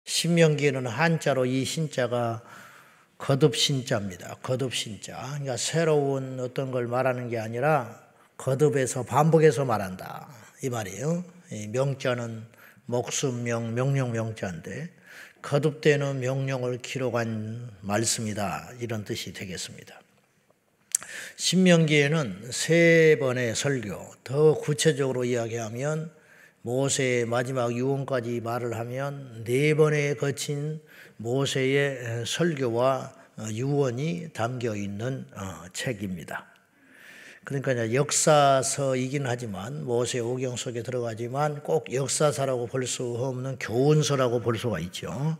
신명기에는 한자로 이 신자가 거듭신자입니다. 거듭신자. 그러니까 새로운 어떤 걸 말하는 게 아니라 거듭해서 반복해서 말한다 이 말이에요. 이 명자는 목숨명, 명령 명자인데 거듭되는 명령을 기록한 말씀이다 이런 뜻이 되겠습니다. 신명기에는 3번의 설교, 더 구체적으로 이야기하면 모세의 마지막 유언까지 말을 하면 4번에 거친 모세의 설교와 유언이 담겨 있는 책입니다. 그러니까 역사서이긴 하지만 모세 오경 속에 들어가지만 꼭 역사서라고 볼 수 없는 교훈서라고 볼 수가 있죠.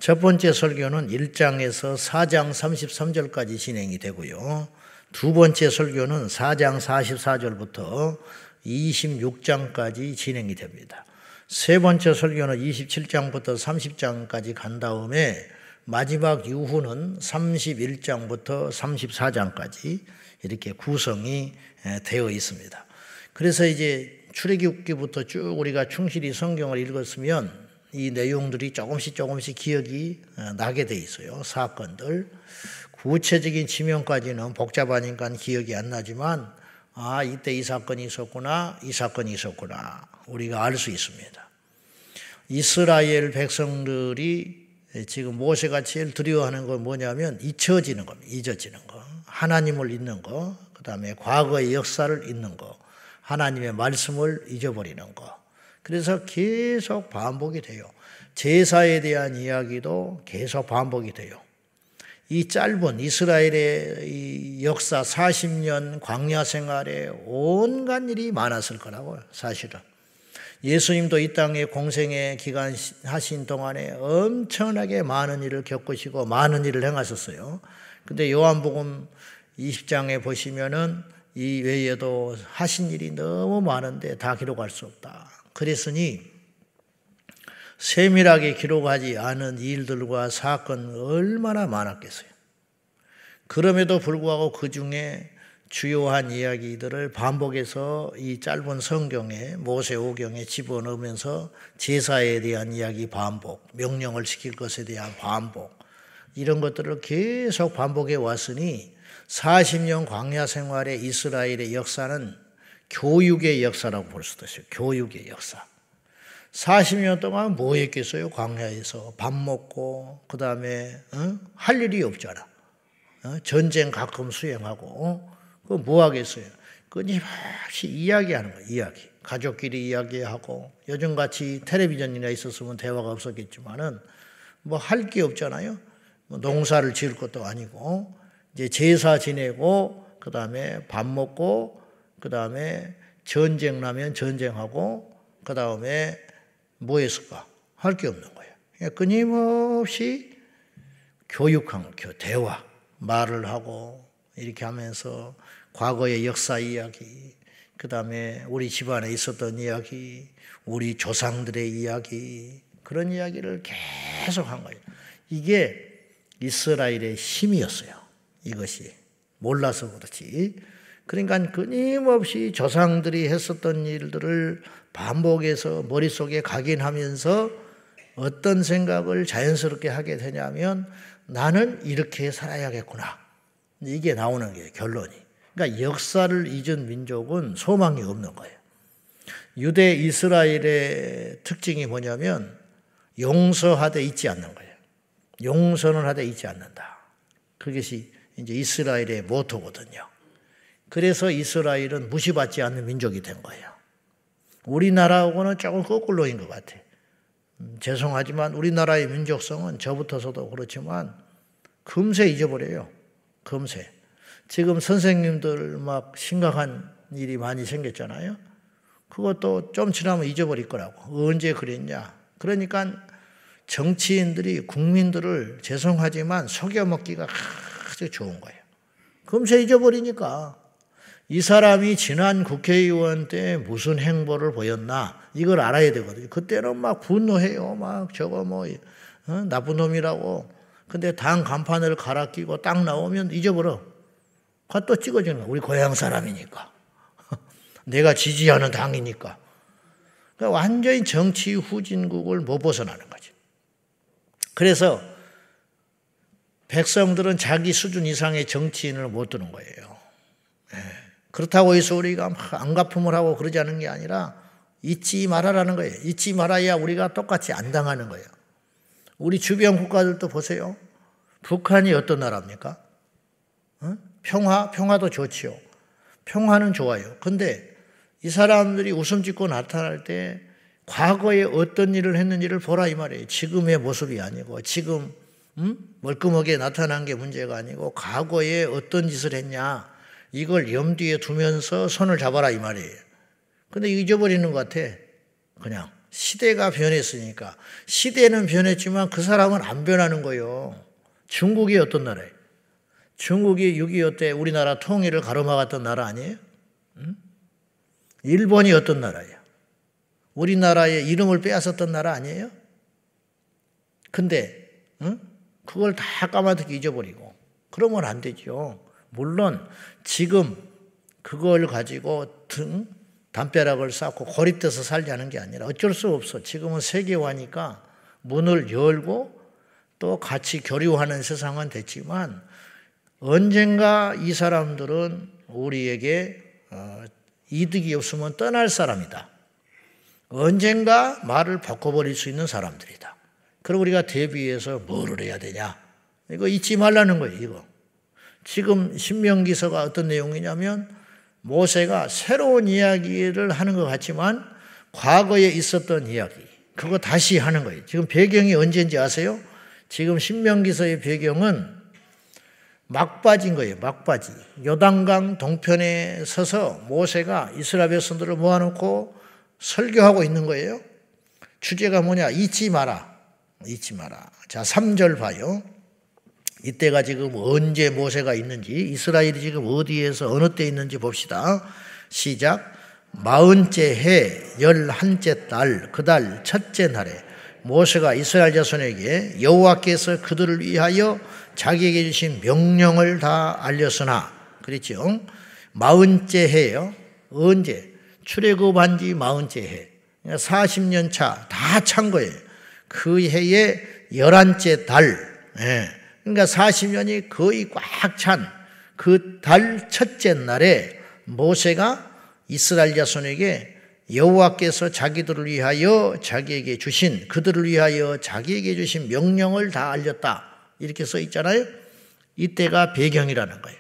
첫 번째 설교는 1장에서 4장 33절까지 진행이 되고요. 두 번째 설교는 4장 44절부터 26장까지 진행이 됩니다. 세 번째 설교는 27장부터 30장까지 간 다음에 마지막 유후는 31장부터 34장까지 이렇게 구성이 되어 있습니다. 그래서 이제 출애굽기부터 쭉 우리가 충실히 성경을 읽었으면 이 내용들이 조금씩 기억이 나게 돼 있어요. 사건들. 구체적인 지명까지는 복잡하니까 기억이 안 나지만 이때 이 사건이 있었구나, 이 사건이 있었구나 우리가 알 수 있습니다. 이스라엘 백성들이 지금 모세가 제일 두려워하는 건 뭐냐면 잊혀지는 겁니다. 잊어지는 거. 하나님을 잊는 거, 그 다음에 과거의 역사를 잊는 거, 하나님의 말씀을 잊어버리는 거. 그래서 계속 반복이 돼요. 제사에 대한 이야기도 계속 반복이 돼요. 이 짧은 이스라엘의 이 역사 40년 광야 생활에 온갖 일이 많았을 거라고요. 사실은. 예수님도 이 땅에 공생의 기간 하신 동안에 엄청나게 많은 일을 겪으시고 많은 일을 행하셨어요. 근데 요한복음 20장에 보시면은 이 외에도 하신 일이 너무 많은데 다 기록할 수 없다. 그랬으니 세밀하게 기록하지 않은 일들과 사건 얼마나 많았겠어요. 그럼에도 불구하고 그 중에 주요한 이야기들을 반복해서 이 짧은 성경에 모세 오경에 집어넣으면서 제사에 대한 이야기 반복, 명령을 지킬 것에 대한 반복 이런 것들을 계속 반복해 왔으니 40년 광야 생활의 이스라엘의 역사는 교육의 역사라고 볼 수도 있어요. 교육의 역사. 40년 동안 뭐 했겠어요? 광야에서 밥 먹고 그 다음에 할 일이 없잖아. 전쟁 가끔 수행하고 그거 뭐 하겠어요? 끊임없이 이야기하는 거예요. 이야기. 가족끼리 이야기하고 요즘같이 텔레비전이나 있었으면 대화가 없었겠지만은 뭐 할 게 없잖아요. 뭐 농사를 지을 것도 아니고 이제 제사 지내고 그 다음에 밥 먹고 그 다음에 전쟁 나면 전쟁하고 그 다음에 뭐 했을까? 할 게 없는 거예요. 그러니까 끊임없이 교육한 대화, 말을 하고 이렇게 하면서 과거의 역사 이야기, 그 다음에 우리 집안에 있었던 이야기, 우리 조상들의 이야기 그런 이야기를 계속 한 거예요. 이게 이스라엘의 힘이었어요. 이것이 몰라서 그렇지. 그러니까 끊임없이 조상들이 했었던 일들을 반복해서 머릿속에 각인하면서 어떤 생각을 자연스럽게 하게 되냐면 나는 이렇게 살아야겠구나. 이게 나오는 게 결론이. 그러니까 역사를 잊은 민족은 소망이 없는 거예요. 유대 이스라엘의 특징이 뭐냐면 용서하되 잊지 않는 거예요. 용서는 하되 잊지 않는다. 그것이 이제 이스라엘의 모토거든요. 그래서 이스라엘은 무시받지 않는 민족이 된 거예요. 우리나라하고는 조금 거꾸로인 것 같아. 죄송하지만 우리나라의 민족성은 저부터서도 그렇지만 금세 잊어버려요. 금세. 지금 선생님들 막 심각한 일이 많이 생겼잖아요. 그것도 좀 지나면 잊어버릴 거라고. 언제 그랬냐. 그러니까 정치인들이 국민들을 죄송하지만 속여먹기가 아주 좋은 거예요. 금세 잊어버리니까. 이 사람이 지난 국회의원 때 무슨 행보를 보였나 이걸 알아야 되거든요. 그때는 막 분노해요. 막 저거 뭐 나쁜 놈이라고. 근데 당 간판을 갈아 끼고 딱 나오면 잊어버려. 또 찍어주는 거야. 우리 고향 사람이니까. 내가 지지하는 당이니까. 그러니까 완전히 정치 후진국을 못 벗어나는 거지. 그래서 백성들은 자기 수준 이상의 정치인을 못 두는 거예요. 그렇다고 해서 우리가 안가품을 하고 그러지 않은 게 아니라 잊지 말아라는 거예요. 잊지 말아야 우리가 똑같이 안 당하는 거예요. 우리 주변 국가들도 보세요. 북한이 어떤 나라입니까? 평화도 좋지요. 평화는 좋아요. 근데 이 사람들이 웃음 짓고 나타날 때 과거에 어떤 일을 했는지를 보라 이 말이에요. 지금의 모습이 아니고 지금 멀끔하게 나타난 게 문제가 아니고 과거에 어떤 짓을 했냐 이걸 염두에 두면서 손을 잡아라 이 말이에요. 근데 잊어버리는 것 같아. 그냥 시대가 변했으니까. 시대는 변했지만 그 사람은 안 변하는 거예요. 중국이 어떤 나라예요? 중국이 6.25 때 우리나라 통일을 가로막았던 나라 아니에요? 일본이 어떤 나라예요? 우리나라의 이름을 빼앗았던 나라 아니에요? 근데 그걸 다 까마득히 잊어버리고 그러면 안 되죠. 물론 지금 그걸 가지고 담벼락을 쌓고 고립돼서 살자는 게 아니라 어쩔 수 없어. 지금은 세계화니까 문을 열고 또 같이 교류하는 세상은 됐지만 언젠가 이 사람들은 우리에게 이득이 없으면 떠날 사람이다. 언젠가 말을 바꿔버릴 수 있는 사람들이다. 그럼 우리가 대비해서 뭐를 해야 되냐? 이거 잊지 말라는 거예요. 이거. 지금 신명기서가 어떤 내용이냐면 모세가 새로운 이야기를 하는 것 같지만 과거에 있었던 이야기 그거 다시 하는 거예요. 지금 배경이 언제인지 아세요? 지금 신명기서의 배경은 막바지인 거예요. 막바지. 요단강 동편에 서서 모세가 이스라엘 백성들을 모아놓고 설교하고 있는 거예요. 주제가 뭐냐? 잊지 마라. 잊지 마라. 자, 3절 봐요. 이때가 지금 언제 모세가 있는지 이스라엘이 지금 어디에서 어느 때 있는지 봅시다. 시작. 40째 해 11째 달 그 달 첫째 날에 모세가 이스라엘 자손에게 여호와께서 그들을 위하여 자기에게 주신 명령을 다 알렸으나 그랬죠. 40째 해요. 언제? 출애굽한 지 40째 해. 40년 차 다 찬 거예요. 그 해에 11째 달. 그러니까 40년이 거의 꽉 찬 그 달 첫째 날에 모세가 이스라엘 자손에게 여호와께서 자기들을 위하여 자기에게 주신 그들을 위하여 자기에게 주신 명령을 다 알렸다. 이렇게 써 있잖아요. 이때가 배경이라는 거예요.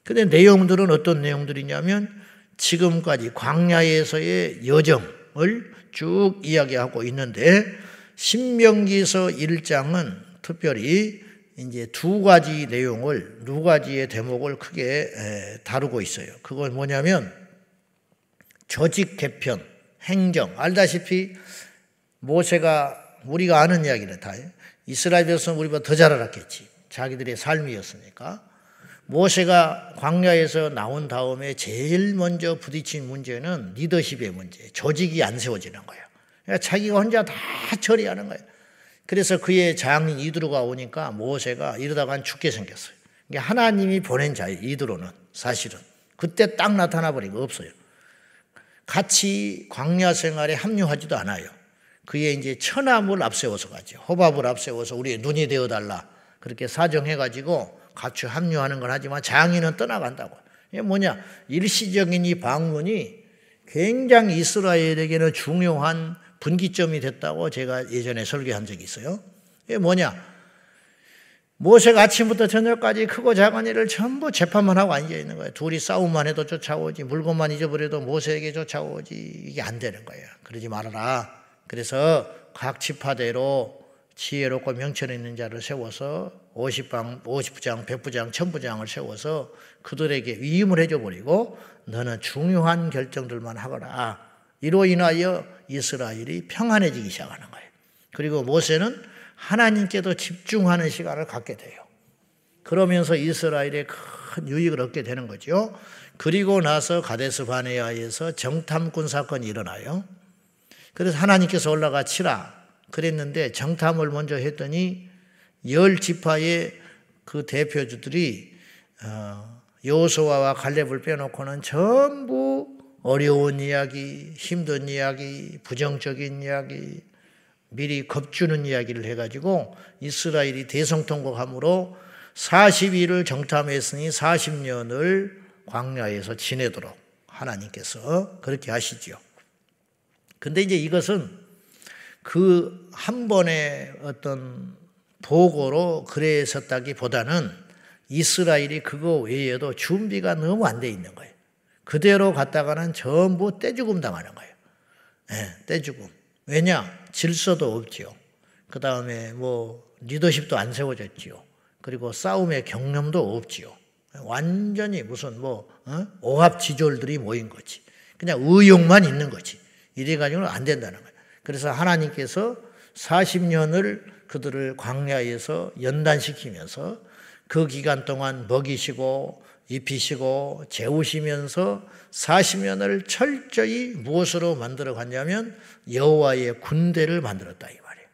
근데 내용들은 어떤 내용들이냐면 지금까지 광야에서의 여정을 쭉 이야기하고 있는데 신명기서 1장은 특별히 이제 두 가지의 대목을 크게 다루고 있어요. 그건 뭐냐면 조직 개편, 행정. 알다시피 모세가 우리가 아는 이야기는 다 이스라엘 백성은 우리보다 더 잘 알았겠지. 자기들의 삶이었으니까. 모세가 광야에서 나온 다음에 제일 먼저 부딪힌 문제는 리더십의 문제. 조직이 안 세워지는 거예요. 그러니까 자기가 혼자 다 처리하는 거예요. 그래서 그의 장인 이드로가 오니까 모세가 이러다간 죽게 생겼어요. 그러니까 하나님이 보낸 자예요. 이드로는 사실은. 그때 딱 나타나 버리고 없어요. 같이 광야 생활에 합류하지도 않아요. 그의 이제 처남을 앞세워서 가죠. 호밥을 앞세워서 우리의 눈이 되어달라. 그렇게 사정해가지고 같이 합류하는 건 하지만 장인은 떠나간다고. 이게 뭐냐? 일시적인 이 방문이 굉장히 이스라엘에게는 중요한 분기점이 됐다고 제가 예전에 설교한 적이 있어요. 이게 뭐냐? 모세가 아침부터 저녁까지 크고 작은 일을 전부 재판만 하고 앉아있는 거예요. 둘이 싸움만 해도 쫓아오지, 물건만 잊어버려도 모세에게 쫓아오지. 이게 안 되는 거예요. 그러지 말아라. 그래서 각 지파대로 지혜롭고 명철 있는 자를 세워서 50부장, 100부장, 1000부장을 세워서 그들에게 위임을 해줘버리고 너는 중요한 결정들만 하거라. 이로 인하여 이스라엘이 평안해지기 시작하는 거예요. 그리고 모세는 하나님께도 집중하는 시간을 갖게 돼요. 그러면서 이스라엘에 큰 유익을 얻게 되는 거죠. 그리고 나서 가데스 바네아에서 정탐꾼 사건이 일어나요. 그래서 하나님께서 올라가 치라 그랬는데 정탐을 먼저 했더니 10지파의 그 대표주들이 여호수아와 갈렙을 빼놓고는 전부 어려운 이야기, 힘든 이야기, 부정적인 이야기, 미리 겁주는 이야기를 해가지고 이스라엘이 대성통곡함으로 40일을 정탐했으니 40년을 광야에서 지내도록 하나님께서 그렇게 하시죠. 근데 이제 이것은 그 한 번의 어떤 보고로 그랬었다기보다는 이스라엘이 그거 외에도 준비가 너무 안 돼 있는 거예요. 그대로 갔다가는 전부 떼죽음 당하는 거예요. 네, 떼죽음. 왜냐? 질서도 없지요. 그 다음에 리더십도 안 세워졌지요. 그리고 싸움의 경험도 없지요. 완전히 무슨 오합지졸들이 모인 거지. 그냥 의욕만 있는 거지. 이래가지고는 안 된다는 거예요. 그래서 하나님께서 40년을 그들을 광야에서 연단시키면서 그 기간 동안 먹이시고 입히시고 재우시면서 40년을 철저히 무엇으로 만들어 갔냐면 여호와의 군대를 만들었다 이 말이에요.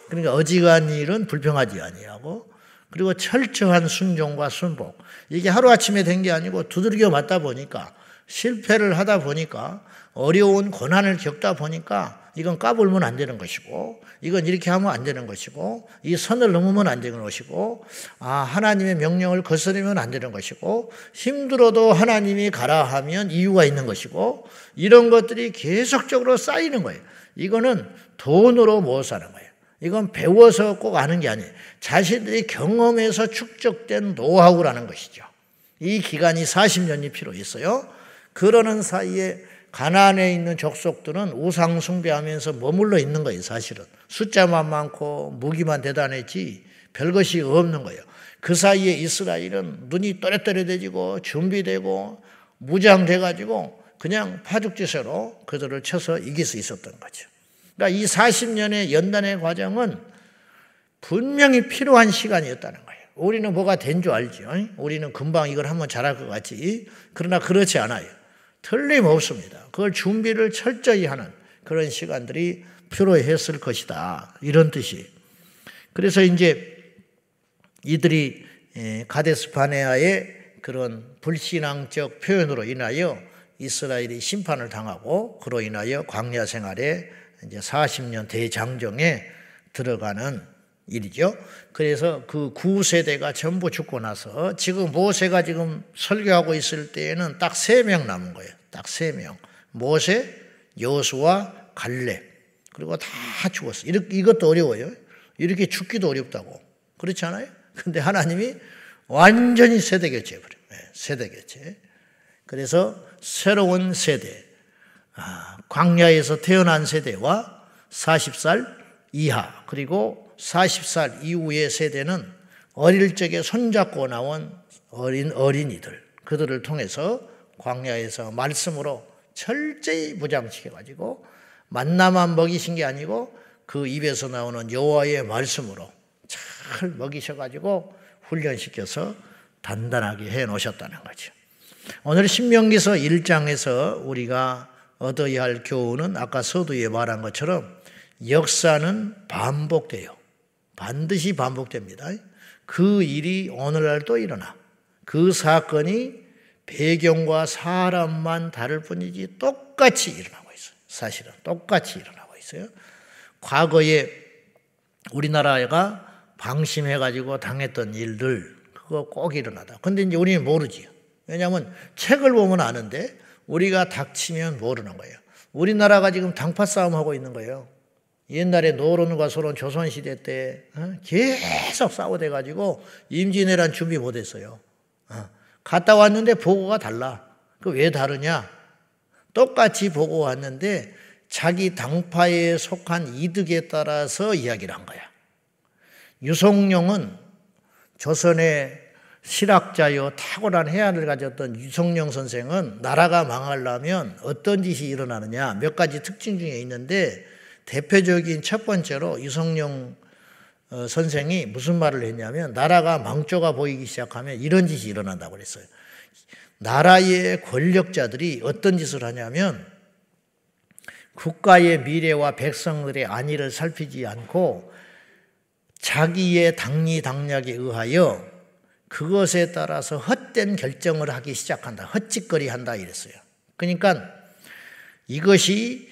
그러니까 어지간한 일은 불평하지 아니하고 그리고 철저한 순종과 순복. 이게 하루아침에 된 게 아니고 두들겨 맞다 보니까 실패를 하다 보니까 어려운 고난을 겪다 보니까 이건 까불면 안 되는 것이고 이건 이렇게 하면 안 되는 것이고 이 선을 넘으면 안 되는 것이고 하나님의 명령을 거스르면 안 되는 것이고 힘들어도 하나님이 가라 하면 이유가 있는 것이고 이런 것들이 계속적으로 쌓이는 거예요. 이거는 돈으로 못 사는 거예요. 이건 배워서 꼭 아는 게 아니에요. 자신들이 경험해서 축적된 노하우라는 것이죠. 이 기간이 40년이 필요했어요. 그러는 사이에 가나안에 있는 족속들은 우상 숭배하면서 머물러 있는 거예요. 사실은 숫자만 많고 무기만 대단했지 별것이 없는 거예요. 그 사이에 이스라엘은 눈이 또렷또렷해지고 준비되고 무장돼가지고 그냥 파죽지세로 그들을 쳐서 이길 수 있었던 거죠. 그러니까 이 40년의 연단의 과정은 분명히 필요한 시간이었다는 거예요. 우리는 뭐가 된 줄 알죠. 우리는 금방 이걸 한번 잘할 것 같지. 그러나 그렇지 않아요. 틀림없습니다. 그걸 준비를 철저히 하는 그런 시간들이 필요했을 것이다. 이런 뜻이. 그래서 이제 이들이 가데스 바네아의 그런 불신앙적 표현으로 인하여 이스라엘이 심판을 당하고 그로 인하여 광야 생활에 이제 40년 대장정에 들어가는 일이죠. 그래서 그 9세대가 전부 죽고 나서 지금 모세가 지금 설교하고 있을 때에는 딱 3명 남은 거예요. 딱 3명. 모세, 여호수아, 갈렙. 그리고 다 죽었어. 이것도 어려워요. 이렇게 죽기도 어렵다고. 그렇지 않아요? 근데 하나님이 완전히 세대 교체해버려요. 세대 교체. 그래서 새로운 세대. 광야에서 태어난 세대와 40살 이하 그리고 40살 이후의 세대는 어릴 적에 손잡고 나온 어린이들 그들을 통해서 광야에서 말씀으로 철저히 무장시켜가지고 만나만 먹이신 게 아니고 그 입에서 나오는 여호와의 말씀으로 잘 먹이셔가지고 훈련시켜서 단단하게 해놓으셨다는 거죠. 오늘 신명기서 1장에서 우리가 얻어야 할 교훈은 아까 서두에 말한 것처럼 역사는 반복돼요. 반드시 반복됩니다. 그 일이 오늘날 또 일어나. 그 사건이 배경과 사람만 다를 뿐이지 똑같이 일어나고 있어요. 사실은 똑같이 일어나고 있어요. 과거에 우리나라가 방심해가지고 당했던 일들 그거 꼭 일어나다. 근데 이제 우리는 모르지요. 왜냐하면 책을 보면 아는데 우리가 닥치면 모르는 거예요. 우리나라가 지금 당파 싸움하고 있는 거예요. 옛날에 노론과 소론 조선시대 때 계속 싸워대가지고 임진왜란 준비 못했어요. 갔다 왔는데 보고가 달라. 그 왜 다르냐? 똑같이 보고 왔는데 자기 당파에 속한 이득에 따라서 이야기를 한 거야. 유성룡은 조선의 실학자요 탁월한 해안을 가졌던 유성룡 선생은 나라가 망하려면 어떤 짓이 일어나느냐 몇 가지 특징 중에 있는데 대표적인 첫 번째로 유성룡 선생이 무슨 말을 했냐면 나라가 망조가 보이기 시작하면 이런 짓이 일어난다고 그랬어요. 나라의 권력자들이 어떤 짓을 하냐면 국가의 미래와 백성들의 안위를 살피지 않고 자기의 당리당략에 의하여 그것에 따라서 헛된 결정을 하기 시작한다. 헛짓거리 한다 이랬어요. 그러니까 이것이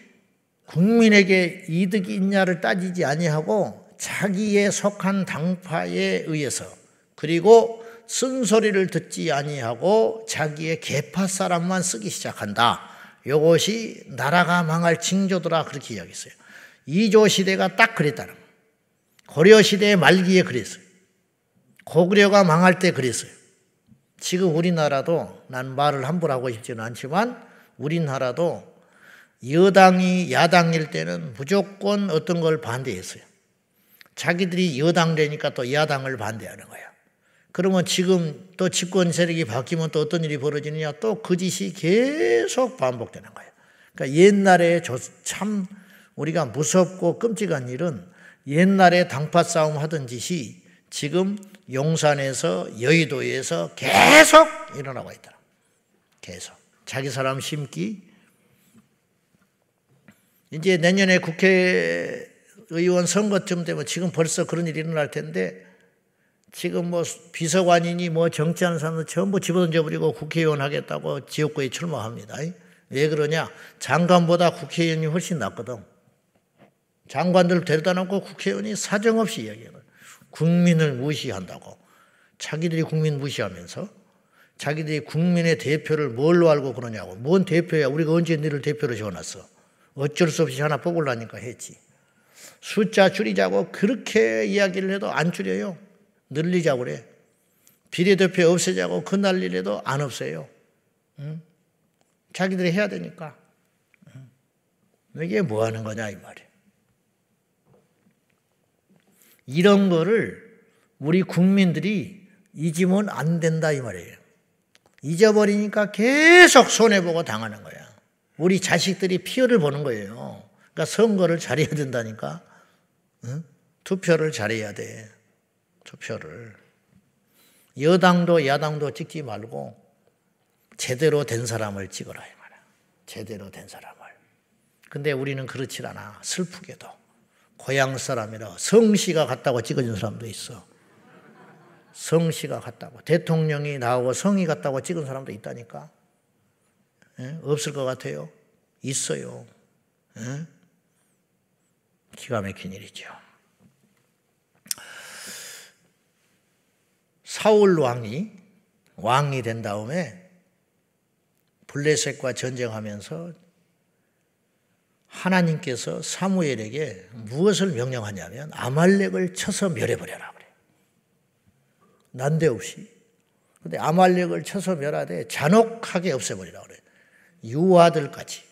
국민에게 이득이 있냐를 따지지 아니하고 자기에 속한 당파에 의해서 그리고 쓴소리를 듣지 아니하고 자기의 계파 사람만 쓰기 시작한다. 이것이 나라가 망할 징조더라 그렇게 이야기했어요. 이조 시대가 딱 그랬다는 거예요. 고려 시대의 말기에 그랬어요. 고구려가 망할 때 그랬어요. 지금 우리나라도 난 말을 함부로 하고 싶지는 않지만 우리나라도 여당이 야당일 때는 무조건 어떤 걸 반대했어요. 자기들이 여당 되니까 또 야당을 반대하는 거야. 그러면 지금 또 집권 세력이 바뀌면 또 어떤 일이 벌어지느냐? 또 그 짓이 계속 반복되는 거예요. 그러니까 옛날에 참 우리가 무섭고 끔찍한 일은 옛날에 당파 싸움 하던 짓이 지금 용산에서 여의도에서 계속 일어나고 있다. 계속. 자기 사람 심기. 이제 내년에 국회의원 선거쯤 되면 지금 벌써 그런 일이 일어날 텐데 지금 뭐 비서관이니 뭐 정치하는 사람들 전부 집어던져버리고 국회의원 하겠다고 지역구에 출마합니다. 왜 그러냐? 장관보다 국회의원이 훨씬 낫거든. 장관들 데려다 놓고 국회의원이 사정없이 이야기해요. 국민을 무시한다고. 자기들이 국민 무시하면서 자기들이 국민의 대표를 뭘로 알고 그러냐고. 뭔 대표야? 우리가 언제 너를 대표로 지어놨어? 어쩔 수 없이 하나 뽑으려니까 했지. 숫자 줄이자고 그렇게 이야기를 해도 안 줄여요. 늘리자고 그래. 비례대표 없애자고 그 난리라도 안 없애요. 응? 자기들이 해야 되니까. 이게 뭐 하는 거냐 이 말이에요. 이런 거를 우리 국민들이 잊으면 안 된다 이 말이에요. 잊어버리니까 계속 손해보고 당하는 거야. 우리 자식들이 피해를 보는 거예요. 그러니까 선거를 잘해야 된다니까. 응? 투표를 잘해야 돼. 투표를. 여당도 야당도 찍지 말고 제대로 된 사람을 찍어라 이 말이야. 제대로 된 사람을. 근데 우리는 그렇지 않아. 슬프게도. 고향 사람이라 성씨가 같다고 찍어준 사람도 있어. 성씨가 같다고. 대통령이 나오고 성이 같다고 찍은 사람도 있다니까. 예? 없을 것 같아요? 있어요. 예? 기가 막힌 일이죠. 사울 왕이 된 다음에 블레셋과 전쟁하면서 하나님께서 사무엘에게 무엇을 명령하냐면 아말렉을 쳐서 멸해버려라 그래. 난데없이. 근데 아말렉을 쳐서 멸하되 잔혹하게 없애버리라 그래. 유아들까지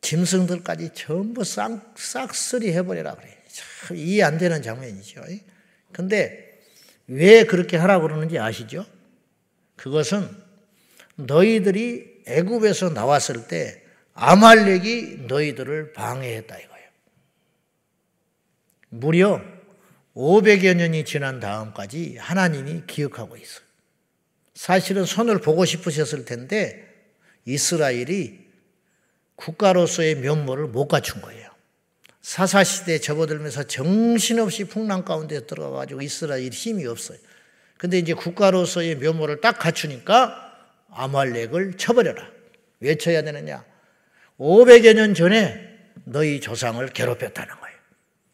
짐승들까지 전부 싹쓸이 해버리라 그래. 참 이해 안 되는 장면이죠. 근데 왜 그렇게 하라고 그러는지 아시죠? 그것은 너희들이 애굽에서 나왔을 때 아말렉이 너희들을 방해했다 이거예요. 무려 500여 년이 지난 다음까지 하나님이 기억하고 있어요. 사실은 손을 보고 싶으셨을 텐데 이스라엘이 국가로서의 면모를 못 갖춘 거예요. 사사시대에 접어들면서 정신없이 풍랑 가운데 들어가가지고 이스라엘이 힘이 없어요. 근데 이제 국가로서의 면모를 딱 갖추니까 아말렉을 쳐버려라. 왜 쳐야 되느냐? 500여 년 전에 너희 조상을 괴롭혔다는 거예요.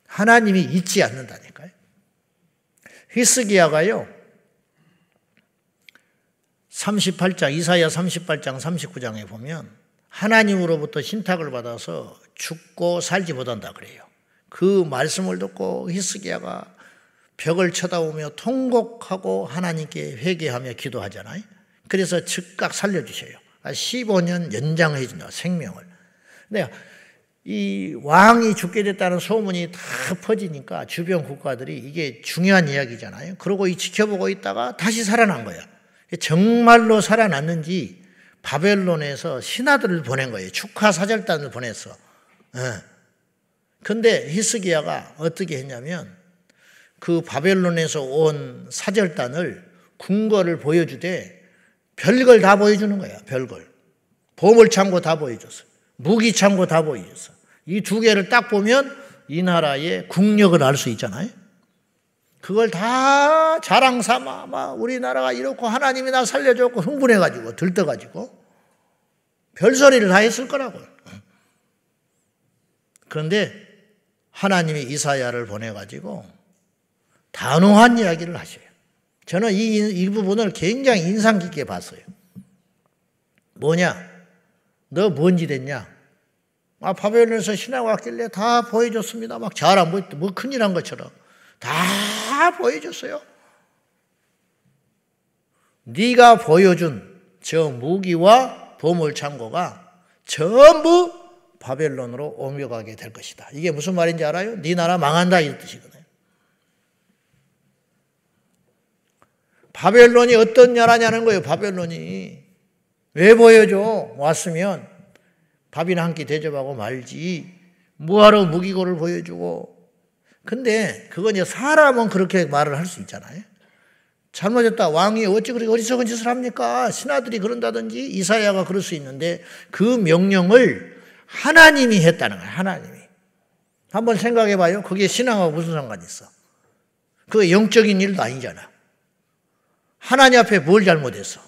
하나님이 잊지 않는다니까요. 히스기야가요. 38장, 이사야 38장, 39장에 보면 하나님으로부터 신탁을 받아서 죽고 살지 못한다 그래요. 그 말씀을 듣고 히스기야가 벽을 쳐다보며 통곡하고 하나님께 회개하며 기도하잖아요. 그래서 즉각 살려주셔요. 15년 연장해 준다, 생명을. 근데 이 왕이 죽게 됐다는 소문이 다 퍼지니까 주변 국가들이 이게 중요한 이야기잖아요. 그러고 지켜보고 있다가 다시 살아난 거야. 정말로 살아났는지 바벨론에서 신하들을 보낸 거예요. 축하 사절단을 보냈어. 근데 히스기야가 어떻게 했냐면 그 바벨론에서 온 사절단을 궁궐을 보여주되 별걸 다 보여주는 거야. 별걸. 보물창고 다 보여줬어. 무기창고 다 보여줬어. 이 두 개를 딱 보면 이 나라의 국력을 알 수 있잖아요. 그걸 다 자랑 삼아 막 우리나라가 이렇고 하나님이 나 살려줬고 흥분해가지고 들떠가지고 별소리를 다 했을 거라고요. 그런데 하나님이 이사야를 보내가지고 단호한 이야기를 하셔요. 저는 이 부분을 굉장히 인상 깊게 봤어요. 뭐냐? 너 뭔지 됐냐? 바벨론에서 신하가 왔길래 다 보여줬습니다. 막 잘 안 보였다. 뭐 큰일 한 것처럼. 다 보여줬어요. 네가 보여준 저 무기와 보물창고가 전부 바벨론으로 옮겨가게 될 것이다. 이게 무슨 말인지 알아요? 네 나라 망한다 이 뜻이거든요. 바벨론이 어떤 나라냐는 거예요. 바벨론이. 왜 보여줘? 왔으면 밥이나 한 끼 대접하고 말지. 뭐하러 무기고를 보여주고. 근데 그건 이제 사람은 그렇게 말을 할 수 있잖아요. 잘못했다. 왕이 어찌 그렇게 어리석은 짓을 합니까? 신하들이 그런다든지 이사야가 그럴 수 있는데 그 명령을 하나님이 했다는 거예요. 하나님이. 한번 생각해 봐요. 그게 신앙하고 무슨 상관이 있어? 그게 영적인 일도 아니잖아. 하나님 앞에 뭘 잘못했어?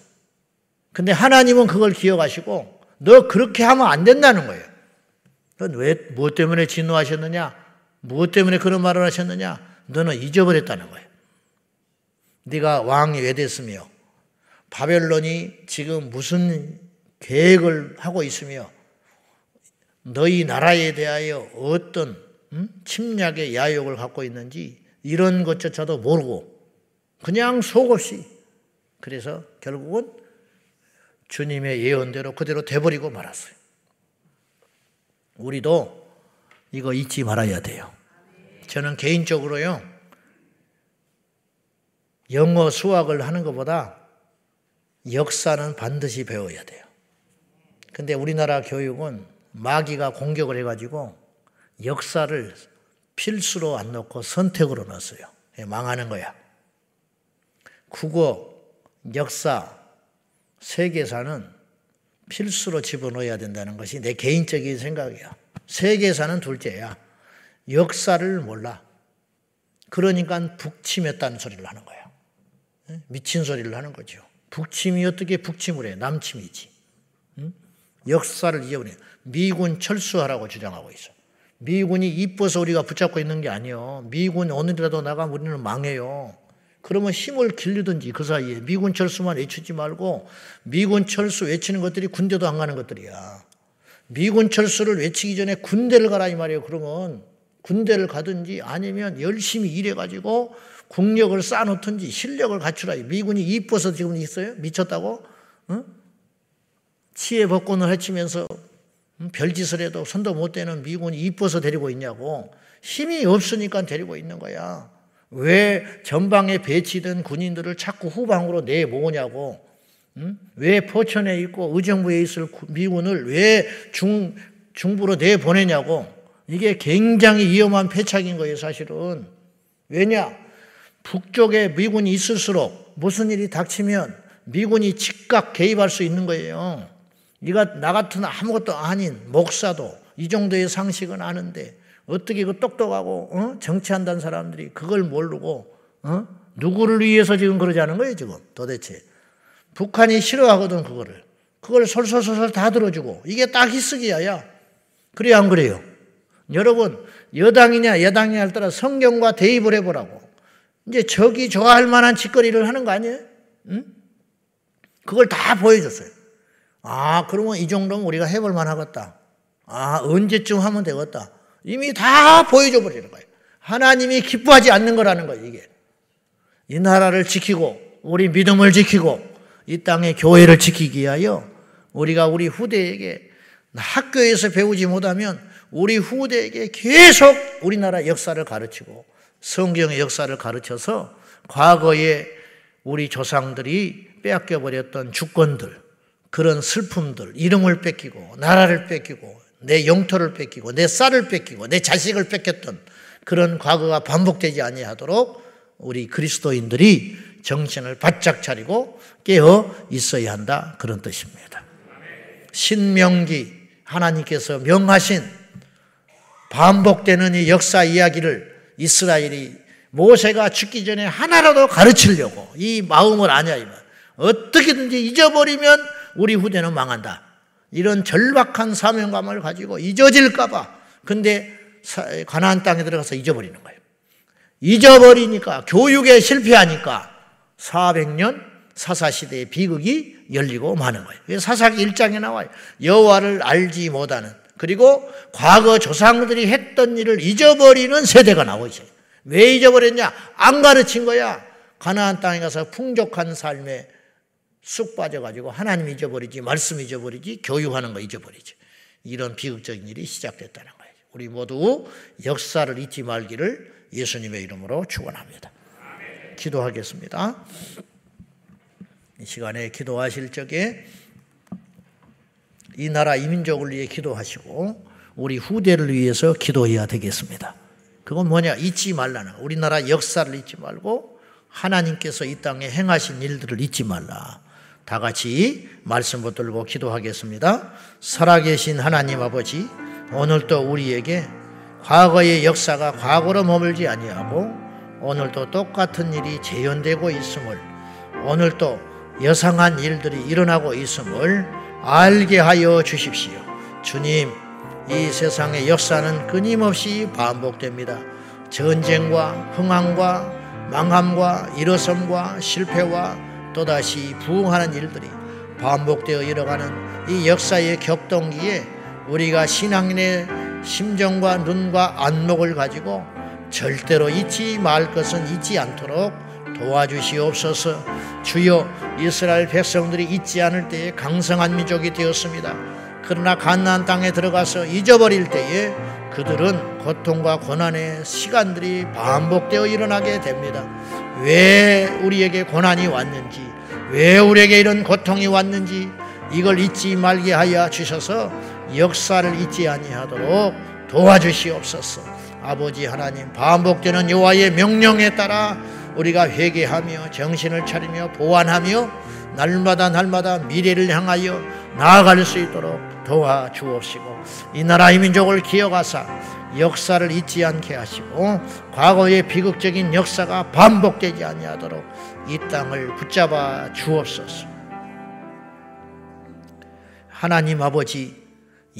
근데 하나님은 그걸 기억하시고 너 그렇게 하면 안 된다는 거예요. 넌 왜, 무엇 때문에 진노하셨느냐? 무엇 때문에 그런 말을 하셨느냐? 너는 잊어버렸다는 거예요. 네가 왕이 왜 됐으며 바벨론이 지금 무슨 계획을 하고 있으며 너희 나라에 대하여 어떤 침략의 야욕을 갖고 있는지 이런 것조차도 모르고 그냥 속없이 그래서 결국은 주님의 예언대로 그대로 돼버리고 말았어요. 우리도 이거 잊지 말아야 돼요. 저는 개인적으로요. 영어 수학을 하는 것보다 역사는 반드시 배워야 돼요. 근데 우리나라 교육은 마귀가 공격을 해가지고 역사를 필수로 안 넣고 선택으로 넣었어요. 망하는 거야. 국어, 역사, 세계사는 필수로 집어넣어야 된다는 것이 내 개인적인 생각이야. 세계사는 둘째야. 역사를 몰라. 그러니까 북침했다는 소리를 하는 거야. 미친 소리를 하는 거죠. 북침이 어떻게 북침을 해? 남침이지. 역사를 잊어버려. 미군 철수하라고 주장하고 있어. 미군이 이뻐서 우리가 붙잡고 있는 게 아니에요. 미군 오늘이라도 나가면 우리는 망해요. 그러면 힘을 길르든지 그 사이에 미군 철수만 외치지 말고 미군 철수 외치는 것들이 군대도 안 가는 것들이야. 미군 철수를 외치기 전에 군대를 가라 이 말이에요. 그러면 군대를 가든지 아니면 열심히 일해가지고 국력을 쌓아놓든지 실력을 갖추라. 미군이 이뻐서 지금 있어요? 미쳤다고? 응? 치해 복권을 해치면서 별짓을 해도 손도 못 대는 미군이 이뻐서 데리고 있냐고. 힘이 없으니까 데리고 있는 거야. 왜 전방에 배치된 군인들을 자꾸 후방으로 내모으냐고. 왜 포천에 있고 의정부에 있을 미군을 왜 중부로 내보내냐고. 이게 굉장히 위험한 패착인 거예요, 사실은. 왜냐? 북쪽에 미군이 있을수록 무슨 일이 닥치면 미군이 즉각 개입할 수 있는 거예요. 나 같은 아무것도 아닌 목사도 이 정도의 상식은 아는데 어떻게 그 똑똑하고 정치한다는 사람들이 그걸 모르고 누구를 위해서 지금 그러자는 거예요, 지금 도대체. 북한이 싫어하거든, 그걸 솔솔솔솔 다 들어주고. 이게 딱 히스기야야. 그래요, 안 그래요? 여러분, 여당이냐 야당이냐에 따라 성경과 대입을 해보라고. 이제 적이 좋아할 만한 짓거리를 하는 거 아니에요? 응? 그걸 다 보여줬어요. 그러면 이 정도면 우리가 해볼 만하겠다. 언제쯤 하면 되겠다. 이미 다 보여줘 버리는 거예요. 하나님이 기뻐하지 않는 거라는 거예요, 이게. 이 나라를 지키고 우리 믿음을 지키고 이 땅의 교회를 지키기 위하여 우리가 우리 후대에게 학교에서 배우지 못하면 우리 후대에게 계속 우리나라 역사를 가르치고 성경의 역사를 가르쳐서 과거에 우리 조상들이 빼앗겨버렸던 주권들, 그런 슬픔들, 이름을 뺏기고 나라를 뺏기고 내 영토를 뺏기고 내 쌀을 뺏기고 내 자식을 뺏겼던 그런 과거가 반복되지 아니하도록 우리 그리스도인들이 정신을 바짝 차리고 깨어 있어야 한다, 그런 뜻입니다. 신명기 하나님께서 명하신 반복되는 이 역사 이야기를 이스라엘이 모세가 죽기 전에 하나라도 가르치려고 이 마음을 아냐 이 말. 어떻게든지 잊어버리면 우리 후대는 망한다. 이런 절박한 사명감을 가지고 잊어질까 봐 근데 가나안 땅에 들어가서 잊어버리는 거예요. 잊어버리니까, 교육에 실패하니까 400년 사사시대의 비극이 열리고 마는 거예요. 사사기 1장에 나와요. 여호와를 알지 못하는, 그리고 과거 조상들이 했던 일을 잊어버리는 세대가 나오고 있어요. 왜 잊어버렸냐? 안 가르친 거야. 가나안 땅에 가서 풍족한 삶에 쑥 빠져가지고 하나님 잊어버리지, 말씀 잊어버리지, 교육하는 거 잊어버리지. 이런 비극적인 일이 시작됐다는 거예요. 우리 모두 역사를 잊지 말기를 예수님의 이름으로 축원합니다. 기도하겠습니다. 이 시간에 기도하실 적에 이 나라 이 민족을 위해 기도하시고 우리 후대를 위해서 기도해야 되겠습니다. 그건 뭐냐? 잊지 말라는 거예요. 우리나라 역사를 잊지 말고 하나님께서 이 땅에 행하신 일들을 잊지 말라. 다 같이 말씀 붙들고 기도하겠습니다. 살아계신 하나님 아버지, 오늘도 우리에게 과거의 역사가 과거로 머물지 아니하고 오늘도 똑같은 일이 재현되고 있음을, 오늘도 여상한 일들이 일어나고 있음을 알게 하여 주십시오. 주님, 이 세상의 역사는 끊임없이 반복됩니다. 전쟁과 흥황과 망함과 일어섬과 실패와 또다시 부흥하는 일들이 반복되어 일어가는 이 역사의 격동기에 우리가 신앙인의 심정과 눈과 안목을 가지고 절대로 잊지 말 것은 잊지 않도록 도와주시옵소서. 주여, 이스라엘 백성들이 잊지 않을 때에 강성한 민족이 되었습니다. 그러나 가나안 땅에 들어가서 잊어버릴 때에 그들은 고통과 고난의 시간들이 반복되어 일어나게 됩니다. 왜 우리에게 고난이 왔는지, 왜 우리에게 이런 고통이 왔는지 이걸 잊지 말게 하여 주셔서 역사를 잊지 아니하도록 도와주시옵소서. 아버지 하나님, 반복되는 여호와의 명령에 따라 우리가 회개하며 정신을 차리며 보완하며 날마다 미래를 향하여 나아갈 수 있도록 도와주옵시고, 이 나라 이 민족을 기억하사 역사를 잊지 않게 하시고 과거의 비극적인 역사가 반복되지 아니하도록 이 땅을 붙잡아 주옵소서. 하나님 아버지,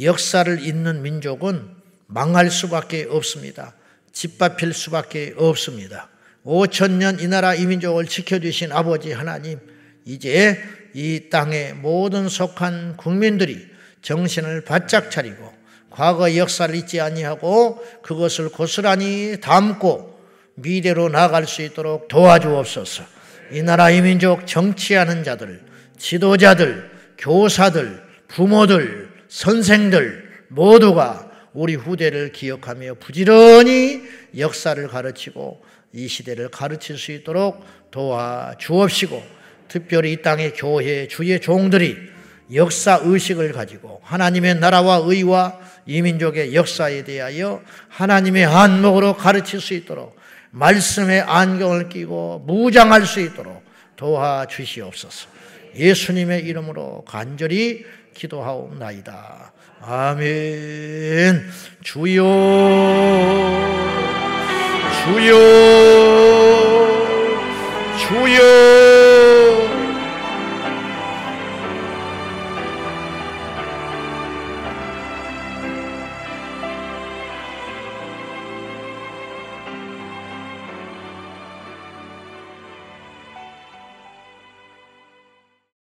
역사를 잊는 민족은 망할 수밖에 없습니다. 짓밟힐 수밖에 없습니다. 5,000년 이 나라 이 민족을 지켜주신 아버지 하나님, 이제 이 땅의 모든 속한 국민들이 정신을 바짝 차리고 과거의 역사를 잊지 아니하고 그것을 고스란히 담고 미래로 나아갈 수 있도록 도와주옵소서. 이 나라 이 민족 정치하는 자들, 지도자들, 교사들, 부모들, 선생들 모두가 우리 후대를 기억하며 부지런히 역사를 가르치고 이 시대를 가르칠 수 있도록 도와주옵시고, 특별히 이 땅의 교회 주의 종들이 역사의식을 가지고 하나님의 나라와 의와 이 민족의 역사에 대하여 하나님의 안목으로 가르칠 수 있도록 말씀의 안경을 끼고 무장할 수 있도록 도와주시옵소서. 예수님의 이름으로 간절히 기도하옵나이다. 아멘. 주여, 주여.